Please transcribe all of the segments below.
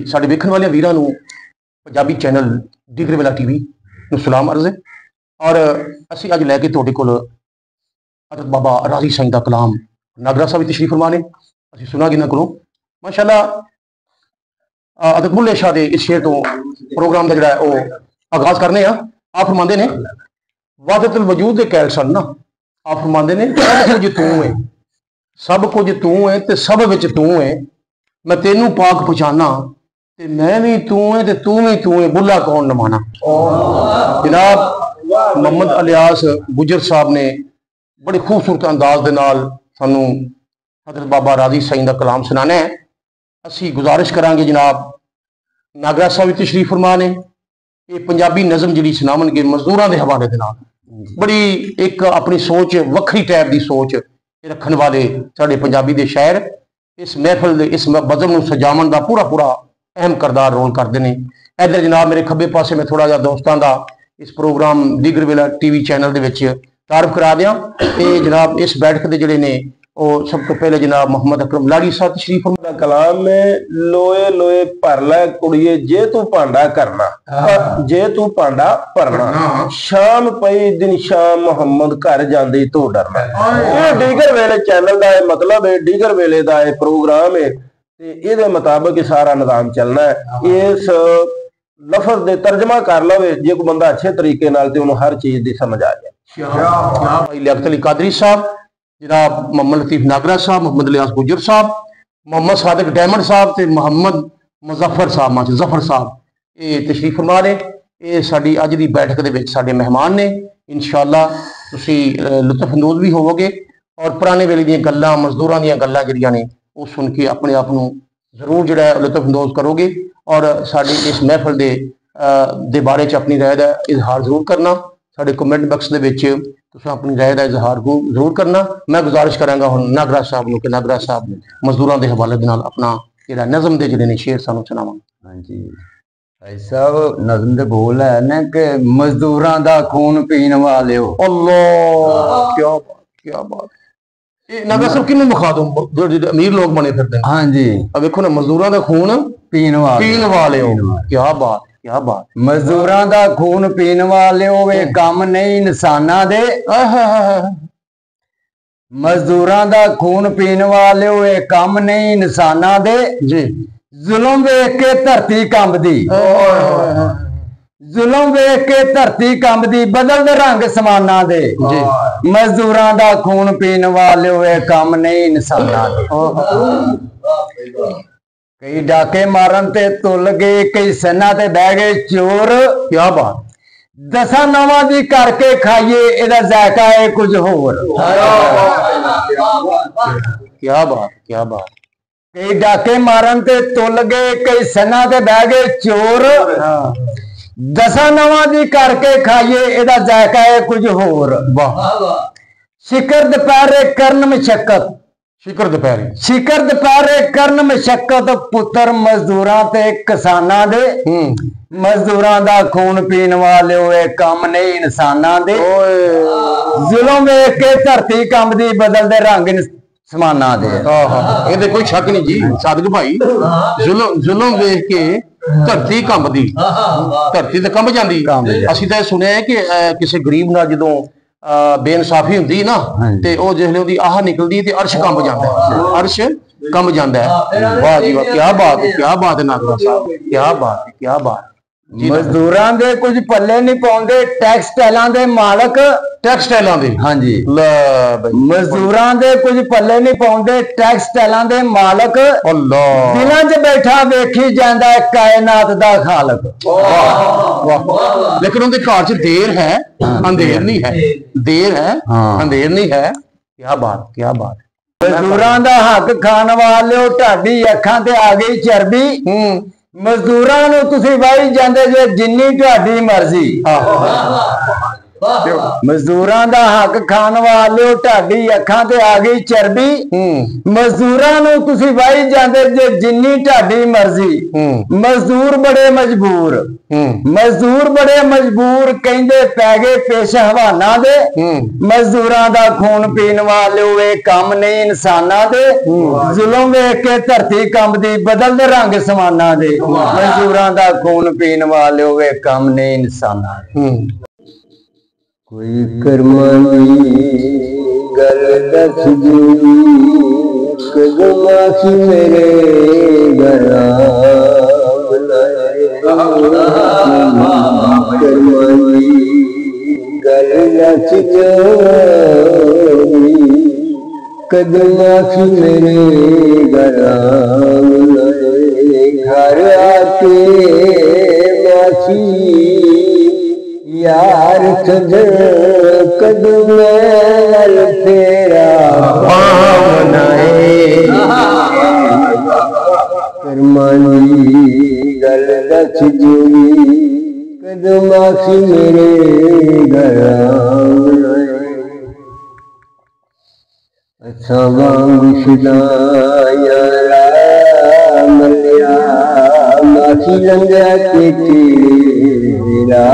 साडे वेखण वाले वीरां नूं पंजाबी चैनल डिगर वेला टीवी नूं सलाम अर्ज़ है। और असीं अज लैके तुहाडे कोल हज़रत बाबा राजी साईं दा कलाम नागरा साहब तशरीफ फरमा ने। असीं सुनांगे इन्हां कोलों माशाअल्लाह। हज़रत बुल्ले शाह दे इस शेर तो प्रोग्राम का जिहड़ा वो आगाज करने आ। आप फरमांदे ने वादतुल वजूद दे कैल सन ना। आप फरमांदे ने सब कुछ तू है, सब कुछ तू है ते सब विच तू है। मैं तेनू पाक पहचाना ते मैं भी तू है ते तू भी तू है, बुल्ला कौन न माना। जनाब मोहम्मद इलियास गुजर साहब ने बड़े खूबसूरत अंदाज दे नाल सानू हज़रत बाबा राजी साईं दा कलाम सुनाना है। असी गुजारिश करांगे जनाब नागरा साहब तशरीफ फरमा ने। ये पंजाबी नज़म जिहड़ी सुनावणगे मजदूरां दे हवाले दे नाल बड़ी एक अपनी सोच वक्री टाइप की सोच रखने वाले साडे पंजाबी दे शायर इस महफिल दे इस बज़म नूं सजावण दा पूरा पूरा अहम करदार रोल करते हैं। इधर जनाब मेरे खब्बे पासे में थोड़ा जा दोस्तों का इस प्रोग्राम डिगर वेला टीवी चैनल दे विच तारफ करा दियां। ते जनाब इस बैठक के जिहड़े ने और सब तो पहले जनाब मोहम्मद अकरम लाड़ी साहब तशरीफ फरमा। कलाम में लोए लोए भर लै कुड़िए जे तू भांडा करना, जे तू भांडा भरना, शाम पई दिन शाम मोहम्मद घर जांदी तू डरना। ये डिगर वेले चैनल का मतलब है, डिगर वेले का प्रोग्राम है। ये मुताबिक सारा निजाम चलना है। इस लफज दे तर्जमा कर लवे जे कोई बंदा अच्छे तरीके नाल ते उन्हें हर चीज की समझ आ जाए। लियाकत अली कादरी साहब, जनाब मोहम्मद लतीफ नागरा साहब, मोहम्मद इलियास गुजर साहब, मोहम्मद सादिक डायमंड साहब ते मोहम्मद मुजफ्फर साहब जफर साहब ये तशरीफ फरमा ने। ये साडी अज दी बैठक दे विच साडे मेहमान ने। इंशाअल्लाह तुसी लुत्फ अंदोज भी होवोगे और पुराने वेले दी गल्लां मजदूरां दी गल्लां जिहड़ियां ने वो सुन के अपने आप को जरूर जो लुत्फ अंदोज करोगे और साड़ी इस महफिल दे बारे च अपनी राय का इजहार जरूर करना। साढ़े कमेंट बॉक्स के अपनी राय का इजहार जरूर करना। मैं गुजारिश करांगा हुण नागरा साहब नूं कि नागरा साहब मजदूरों के हवाले दे नाल अपना जिहड़ा नज़म दे जिहड़े ने शेर सानूं सुणावन। हाँ जी भाई साहब, नज़म दे बोल है ना कि मजदूरां दा खून पीण वालिओ। अल्लाह क्या बात, क्या बात। नागरा साहब किन्नू मुखा दो जो अमीर लोग बने फिरदे। हाँ जी, अब देखो ना मजदूरां दा खून पीण वाले हो। क्या बात, क्या बात। मजदूरां दा खून पीण वाले हो वे कम नहीं इंसाना दे। मजदूरां दा खून पीण वाले हो वे कम नहीं इंसाना दे। जी जुल्म वेख के धरती कंबदी, जुल्म वेख के धरती कंबदी, बदलदे रंग समाना दे। मजदूरां दा खून पीण वाले वे कम नहीं इंसाना दे। कई डाके मारन ते तुल गए, कई सन्ना ते बह गए चोर। क्या बात। दसा नवां दी करके खाइए इहदा जायका है कुछ होर। क्या बात, क्या बात। कई डाके मारन ते तुल गए, कई सन्ना ते बह गए चोर। दसा नवां दी करके खाइए इहदा जायका है कुछ होर। शिकर दोपहरे करन मशक्कत, शिकर दोपहरे, शिकर दोपहरे करन मशक्कत, पुत्र मजदूरां ते किसानां दे। मजदूरां दा खून पीण वाले होए कम नहीं इंसानां दे। जुल्म वेख के धरती कंबदी, बदलदे रंग समाना दे। ये कोई शक नहीं जी सादिक भाई। जुल्म वेख के धरती कंबदी, धरती तो कंब जाती। असीं तो सुनिया है कि किसी गरीब नाल जदों बेइंसाफी हुंदी ना ते ओ जिसले ओदी आह निकलदी ते अर्श कंब जांदा है, अर्श कंब जांदा है। वाह जी वाह, क्या बात है, क्या बात है नागरा साहब, क्या बात है, क्या बात। मजदूरां दे कुछ पल्ले नहीं पाउंदे टैक्सटाइलां दे मालक। टैक्सटाइलां दे, हाँ जी। मजदूरां दे कुछ पल्ले नहीं पाउंदे टैक्सटाइलां दे मालक। अल्लाह दिलां च बैठा वेखी जांदा है कायनात दा खालक। लेकिन उनके घर च देर है अंधेर नहीं है, देर है अंधेर नहीं है। क्या बात, क्या बात। मजदूरां दा हक खान वाले ढाडी अखां ते आ गई चरबी। मजदूरां नूं तुसीं वाही जांदे जे जिन्नी ढाडी मर्जी। मजदूरां दा हक खान वाले ढाडी अखां ते आ गई चरबी। मजदूरां नूं तुसीं वाही जांदे जे जिन्नी ढाडी मर्जी। मजदूर बड़े मजबूर, मजदूर बड़े मजबूर कहंदे पै गए पेश हवाना दे। मजदूरां दा खून पीन वाले वे कम नहीं इंसाना दे। जुल्म वेख के धरती कंबदी बदल दे रंग समाना दे। मजदूरां दा खून पीन वाले वे कम नहीं इंसाना दे। कोई करमानी गल दस दी कदमा की मेरे गला करमानी गल दस दी कदमा की मेरे गला घर आके मासी यार सजन कदम तेरा पावनाए करमानी गल दस जोड़ी कदम आखी मेरे घर अच्छा वांग शुदाया मलिया माखी लंगा के तेरा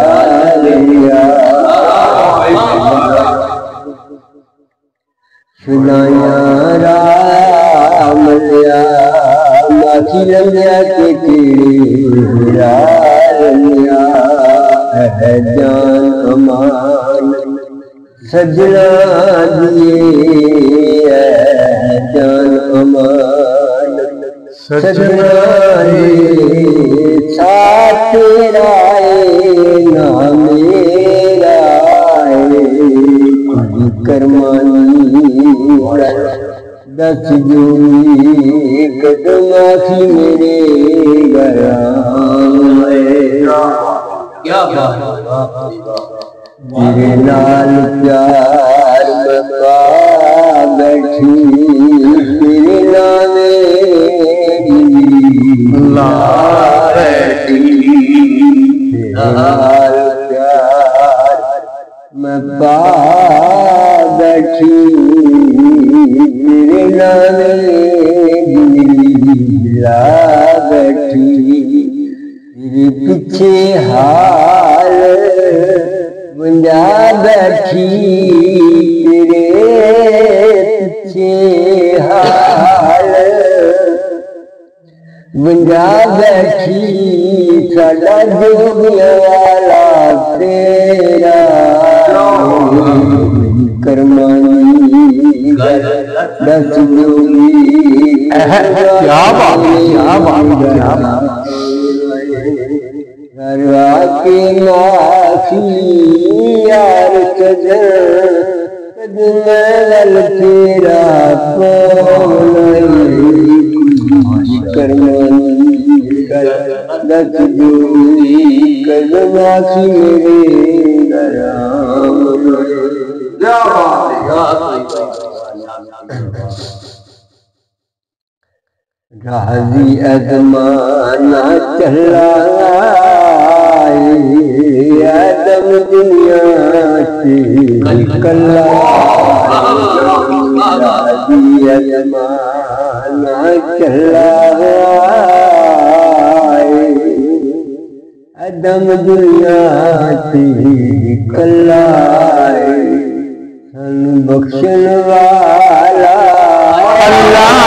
सुनाया राम लिया माखी लंगा के तेरा लिया है जान अमान सजना दिए जान अमान सजना साथ तेरा ना मेरा करमानी दस जोड़ी कदम आखी मेरे घर तेरे नाल प्यार बता बैठी तेरे नाल मैं पा बैठी तेरे नाले ला बैठी तेरे पीछे हाल बंजा बैठी तेरे पीछे हाल बंजा बैठी साडा जोगिया वाला तेरा करमानी दस जोड़ी क्या बात है, क्या बात है, क्या बात घरवा के माफी यार सजन कदम गल तेरा करमानी दस जोड़ी कदम आखी मेरे राजी अजमाना चला आदम दुनिया से कल्ला राजी अजमाना चला आदम दुनिया से कल्ला सानू बख्शण वाला अल्लाह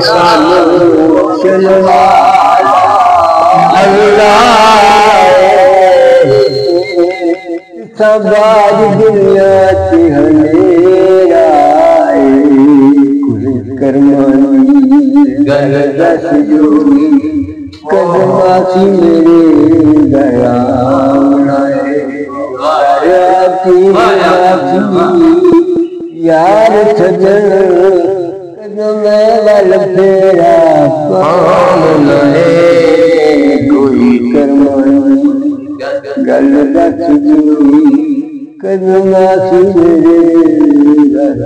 सानू बख्शण वाला अल्लाह सब आज दुनिया से हनेरा कुल करमानी गल दस जोड़ी कदम आखी मेरे गया यार सजन कदम गल तेरा पावना कोई करमानी गल दस जोड़ी कदम आखी मेरे घर